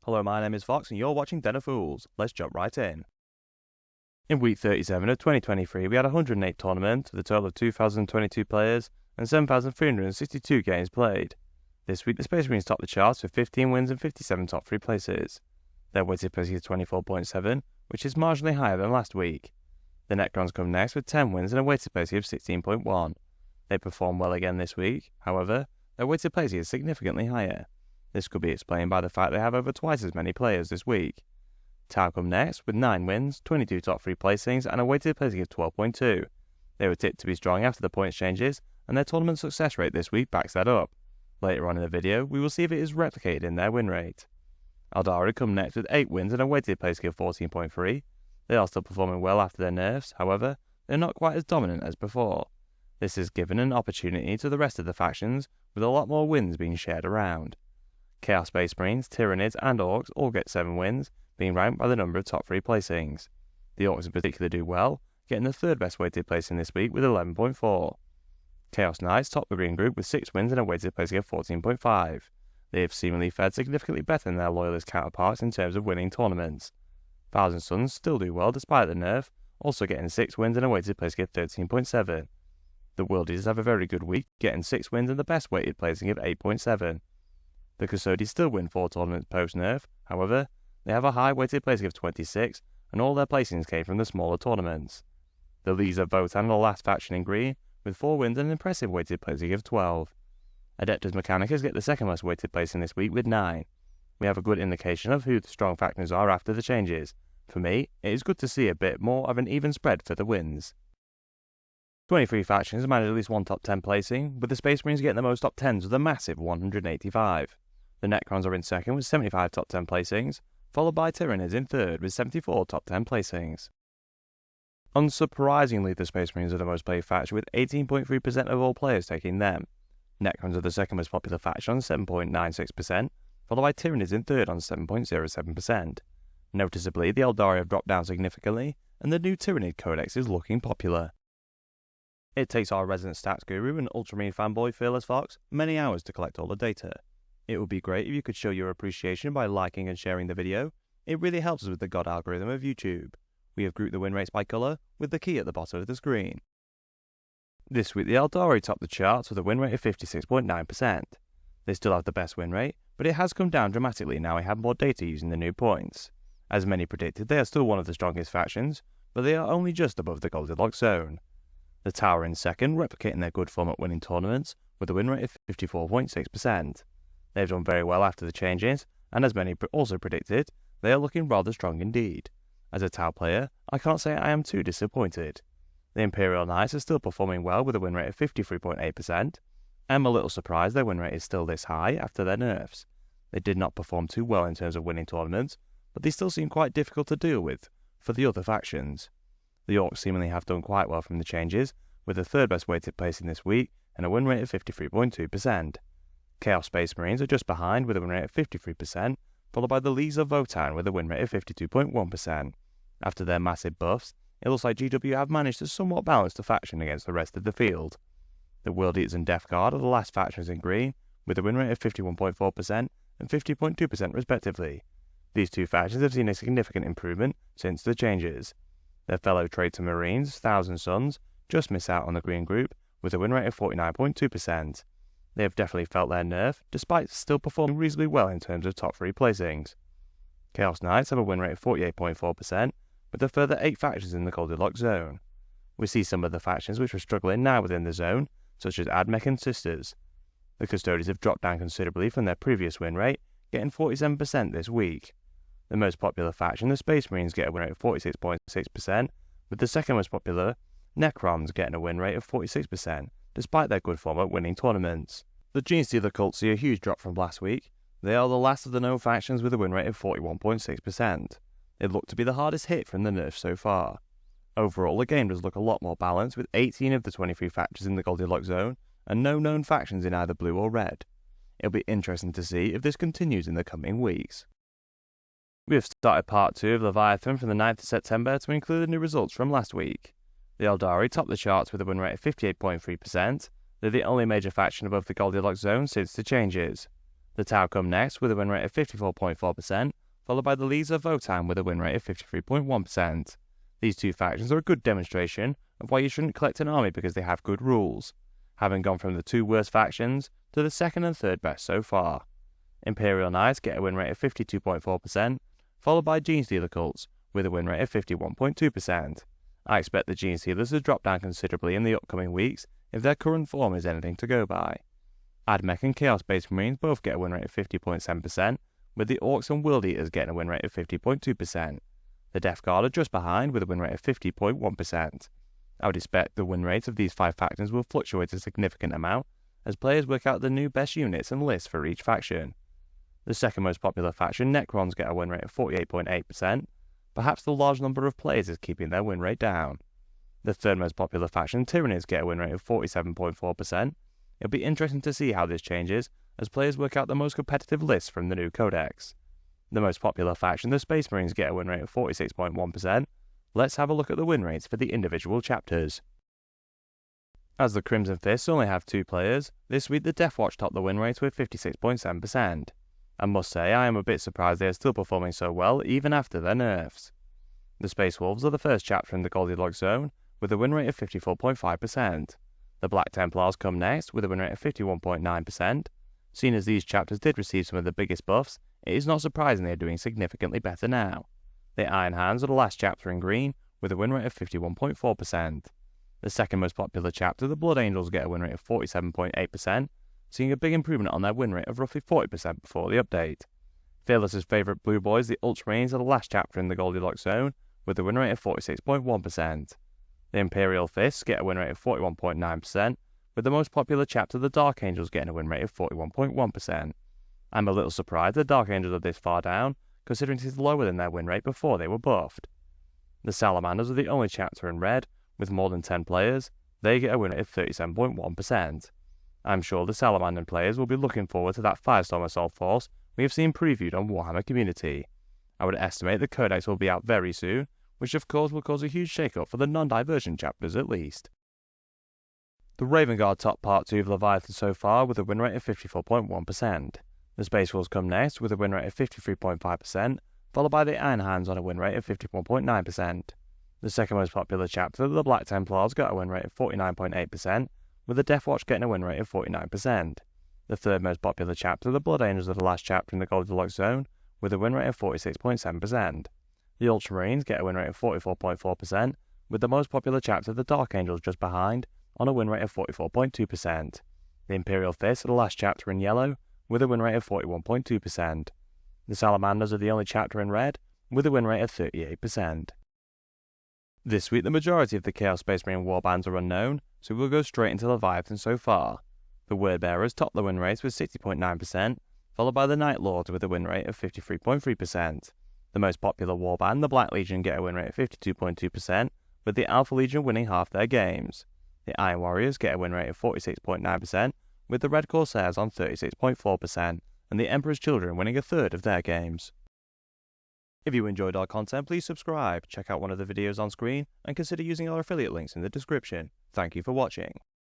Hello, my name is Fox and you're watching Den of Fools. Let's jump right in. In week 37 of 2023, we had 108 tournaments with a total of 2,022 players and 7,362 games played. This week, the Space Marines topped the charts with 15 wins and 57 top 3 places. Their weighted placing is 24.7, which is marginally higher than last week. The Necrons come next with 10 wins and a weighted placing of 16.1. They performed well again this week, however, their weighted placing is significantly higher. This could be explained by the fact they have over twice as many players this week. Tau come next with 9 wins, 22 top 3 placings and a weighted placing of 12.2. They were tipped to be strong after the points changes, and their tournament success rate this week backs that up. Later on in the video, we will see if it is replicated in their win rate. Aldari come next with 8 wins and a weighted placing of 14.3. They are still performing well after their nerfs, however, they are not quite as dominant as before. This has given an opportunity to the rest of the factions, with a lot more wins being shared around. Chaos Space Marines, Tyranids and Orcs all get 7 wins, being ranked by the number of top 3 placings. The Orcs in particular do well, getting the third best weighted placing this week with 11.4. Chaos Knights top the green group with 6 wins and a weighted placing of 14.5. They have seemingly fared significantly better than their loyalist counterparts in terms of winning tournaments. Thousand Suns still do well despite the nerf, also getting 6 wins and a weighted placing of 13.7. The World Eaters have a very good week, getting 6 wins and the best weighted placing of 8.7. The Custodians still win 4 tournaments post-nerf, however, they have a high weighted placing of 26, and all their placings came from the smaller tournaments. The Leagues of Votan are the last faction in green, with 4 wins and an impressive weighted placing of 12. Adeptus Mechanicus get the second most weighted placing this week with 9. We have a good indication of who the strong factions are after the changes. For me, it is good to see a bit more of an even spread for the wins. 23 factions managed at least one top 10 placing, with the Space Marines getting the most top 10s with a massive 185. The Necrons are in second with 75 top 10 placings, followed by Tyranids in third with 74 top 10 placings. Unsurprisingly, the Space Marines are the most played faction with 18.3% of all players taking them. Necrons are the second most popular faction on 7.96%, followed by Tyranids in third on 7.07%. Noticeably, the Eldari have dropped down significantly, and the new Tyranid Codex is looking popular. It takes our resident stats guru and Ultramarine fanboy Fearless Fox many hours to collect all the data. It would be great if you could show your appreciation by liking and sharing the video. It really helps us with the God algorithm of YouTube. We have grouped the win rates by colour, with the key at the bottom of the screen. This week the Eldari topped the charts with a win rate of 56.9%. They still have the best win rate, but it has come down dramatically now we have more data using the new points. As many predicted, they are still one of the strongest factions, but they are only just above the Goldilocks zone. The Tower in second, replicating their good form at winning tournaments, with a win rate of 54.6%. They have done very well after the changes, and as many also predicted, they are looking rather strong indeed. As a Tau player, I can't say I am too disappointed. The Imperial Knights are still performing well with a win rate of 53.8%. I am a little surprised their win rate is still this high after their nerfs. They did not perform too well in terms of winning tournaments, but they still seem quite difficult to deal with for the other factions. The Orcs seemingly have done quite well from the changes, with the third best weighted placing this week and a win rate of 53.2%. Chaos Space Marines are just behind with a win rate of 53%, followed by the Leagues of Votan with a win rate of 52.1%. After their massive buffs, it looks like GW have managed to somewhat balance the faction against the rest of the field. The World Eaters and Death Guard are the last factions in green, with a win rate of 51.4% and 50.2% respectively. These two factions have seen a significant improvement since the changes. Their fellow Traitor Marines, Thousand Suns, just miss out on the green group with a win rate of 49.2%. They have definitely felt their nerf, despite still performing reasonably well in terms of top 3 placings. Chaos Knights have a win rate of 48.4%, with a further 8 factions in the Goldilocks zone. We see some of the factions which are struggling now within the zone, such as Admech and Sisters. The Custodians have dropped down considerably from their previous win rate, getting 47% this week. The most popular faction, the Space Marines, get a win rate of 46.6%, with the second most popular, Necrons, getting a win rate of 46%, despite their good form at winning tournaments. The Genestealer Cult see a huge drop from last week. They are the last of the known factions with a win rate of 41.6%. They look to be the hardest hit from the nerf so far. Overall, the game does look a lot more balanced, with 18 of the 23 factions in the Goldilocks zone, and no known factions in either blue or red. It'll be interesting to see if this continues in the coming weeks. We have started part 2 of Leviathan from the 9th of September to include the new results from last week. The Eldari topped the charts with a win rate of 58.3%. They're the only major faction above the Goldilocks zone since the changes. The Tau come next with a win rate of 54.4%, followed by the Leagues of Votan with a win rate of 53.1%. These two factions are a good demonstration of why you shouldn't collect an army because they have good rules, having gone from the two worst factions to the second and third best so far. Imperial Knights get a win rate of 52.4%, followed by Genestealer cults with a win rate of 51.2%. I expect the Genestealers to drop down considerably in the upcoming weeks if their current form is anything to go by. Admech and Chaos Space Marines both get a win rate of 50.7%, with the Orcs and World Eaters getting a win rate of 50.2%. The Death Guard are just behind with a win rate of 50.1%. I would expect the win rates of these five factions will fluctuate a significant amount as players work out the new best units and lists for each faction. The second most popular faction, Necrons, get a win rate of 48.8%. Perhaps the large number of players is keeping their win rate down. The third most popular faction, Tyranids, get a win rate of 47.4%. It'll be interesting to see how this changes as players work out the most competitive lists from the new codex. The most popular faction, the Space Marines, get a win rate of 46.1%. Let's have a look at the win rates for the individual chapters. As the Crimson Fists only have 2 players, this week the Death Watch topped the win rate with 56.7%. I must say I am a bit surprised they are still performing so well even after their nerfs. The Space Wolves are the first chapter in the Goldilocks zone with a win rate of 54.5%. The Black Templars come next with a win rate of 51.9%. Seeing as these chapters did receive some of the biggest buffs, it is not surprising they are doing significantly better now. The Iron Hands are the last chapter in green with a win rate of 51.4%. The second most popular chapter, the Blood Angels, get a win rate of 47.8%, seeing a big improvement on their win rate of roughly 40% before the update. Fearless's favourite Blue Boys, the Ultramarines, are the last chapter in the Goldilocks zone with a win rate of 46.1%. The Imperial Fists get a win rate of 41.9%, with the most popular chapter, the Dark Angels, getting a win rate of 41.1%. I'm a little surprised the Dark Angels are this far down, considering it is lower than their win rate before they were buffed. The Salamanders are the only chapter in red, with more than 10 players. They get a win rate of 37.1%. I'm sure the Salamander players will be looking forward to that Firestorm Assault Force we have seen previewed on Warhammer Community. I would estimate the Codex will be out very soon, which of course will cause a huge shake-up for the non-diversion chapters at least. The Raven Guard top Part 2 of Leviathan so far with a win rate of 54.1%. The Space Wolves come next with a win rate of 53.5%, followed by the Iron Hands on a win rate of 51.9%. The second most popular chapter, the Black Templars, got a win rate of 49.8%, with the Death Watch getting a win rate of 49%. The third most popular chapter, the Blood Angels, are the last chapter in the Goldilocks zone, with a win rate of 46.7%. The Ultramarines get a win rate of 44.4%, with the most popular chapter, the Dark Angels, just behind, on a win rate of 44.2%. The Imperial Fists are the last chapter in yellow, with a win rate of 41.2%. The Salamanders are the only chapter in red, with a win rate of 38%. This week the majority of the Chaos Space Marine warbands are unknown, so we'll go straight into Leviathan so far. The Wordbearers top the win rate with 60.9%, followed by the Night Lords with a win rate of 53.3%. The most popular warband, the Black Legion, get a win rate of 52.2%, with the Alpha Legion winning half their games. The Iron Warriors get a win rate of 46.9%, with the Red Corsairs on 36.4%, and the Emperor's Children winning a third of their games. If you enjoyed our content, please subscribe, check out one of the videos on screen, and consider using our affiliate links in the description. Thank you for watching.